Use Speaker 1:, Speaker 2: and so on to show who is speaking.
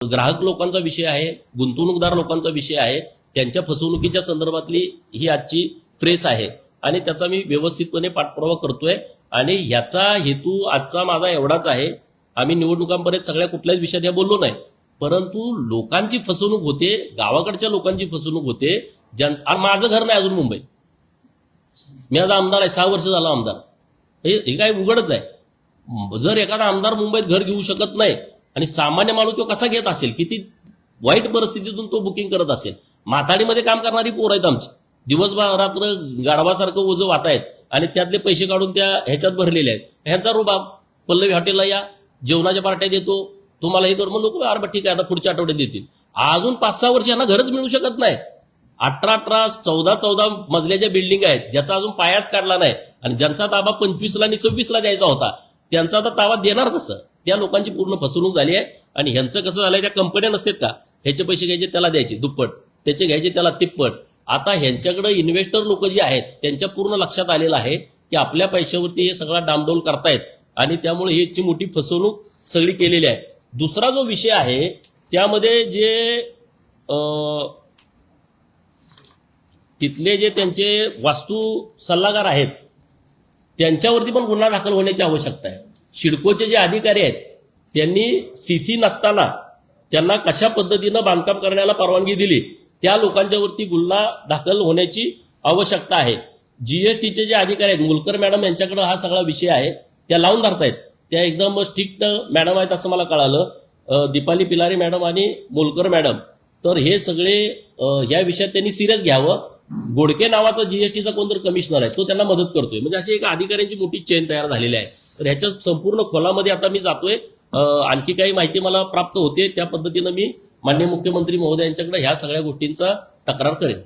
Speaker 1: ग्राहक लोकांचा विषय आहे, गुंतवणूकदार लोकांचा विषय आहे, त्यांच्या फसवणुकीच्या संदर्भातली ही आजची प्रेस आहे आणि त्याचा मी व्यवस्थितपणे पाठपुरावा करतोय आणि ह्याचा हेतू आजचा माझा एवढाच आहे. आम्ही निवडणुकांपर्यंत सगळ्या कुठल्याच विषयात या बोललो नाही, परंतु लोकांची फसवणूक होते, गावाकडच्या लोकांची फसवणूक होते. माझं घर नाही अजून मुंबईत, मी आता आमदार आहे, 6 वर्ष झाला आमदार. हे काय उघडच आहे. जर एखादा आमदार मुंबईत घर घेऊ शकत नाही आणि सामान्य माणूस तो कसा घेत असेल, किती वाईट परिस्थितीतून तो बुकिंग करत असेल. माथाडीमध्ये काम करणारी पोरं आहेत आमची, दिवसभर रात्र गाढवासारखं ओझं वाहतायत आणि त्यातले पैसे काढून त्या ह्याच्यात भरलेले आहेत. ह्यांचा रुबाब, पल्लवी हॉटेलला या, जेवणाच्या पार्ट्या देतो, तुम्हाला हे कर, मग लोक अरे ठीक आहे आता पुढच्या आठवड्यात देतील. अजून 5-6 वर्ष यांना घरच मिळू शकत नाही. 18-18, 14-14 मजल्याच्या बिल्डिंग आहेत, ज्याचा अजून पायाच काढला नाही आणि ज्यांचा ताबा 25ला आणि 26ला द्यायचा होता त्यांचा आता ताबा देणार कसं. त्या लोकांची पूर्ण फसवणूक झाली आहे. आणि ह्यांचं कसं झालंय, त्या कंपन्या नसतात का, ह्याचे पैसे घ्यायचे त्याला द्यायचे दुप्पट, त्याचे घ्यायचे त्याला तिप्पट. आता ह्यांच्याकडे इन्व्हेस्टर लोक जे आहेत त्यांच्या पूर्ण लक्षात आलेलं आहे की आपल्या पैशावरती हे सगळा डामडोल करतायत आणि त्यामुळे ह्याची मोठी फसवणूक सगळी केलेली आहे. दुसरा जो विषय आहे त्यामध्ये जे तिथले जे त्यांचे वास्तू सल्लागार आहेत त्यांच्यावरती पण गुन्हा दाखल होण्याची आवश्यकता आहे. सिडकोचे जे अधिकारी आहेत त्यांनी सीसी नसताना त्यांना कशा पद्धतीनं बांधकाम करण्याला परवानगी दिली, त्या लोकांच्यावरती गुन्हा दाखल होण्याची आवश्यकता आहे. जीएसटीचे जे अधिकारी आहेत, मुलकर मॅडम यांच्याकडे हा सगळा विषय आहे, त्या लावून धरतायत. त्या एकदम स्ट्रिक्ट मॅडम आहेत असं मला कळालं, दीपाली पिलारे मॅडम आणि मुलकर मॅडम. तर हे सगळे ह्या विषयात त्यांनी सिरियस घ्यावं. गोडके नावाचा जीएसटीचा कोणतरी कमिशनर आहे, तो त्यांना मदत करतोय. म्हणजे अशी एक अधिकाऱ्यांची मोठी चेन तयार झालेली आहे. तर ह्याच्या संपूर्ण खोलामध्ये आता मी जातोय. आणखी काही माहिती मला प्राप्त होते, त्या पद्धतीनं मी माननीय मुख्यमंत्री महोदयांच्याकडे ह्या सगळ्या गोष्टींचा तक्रार करेन.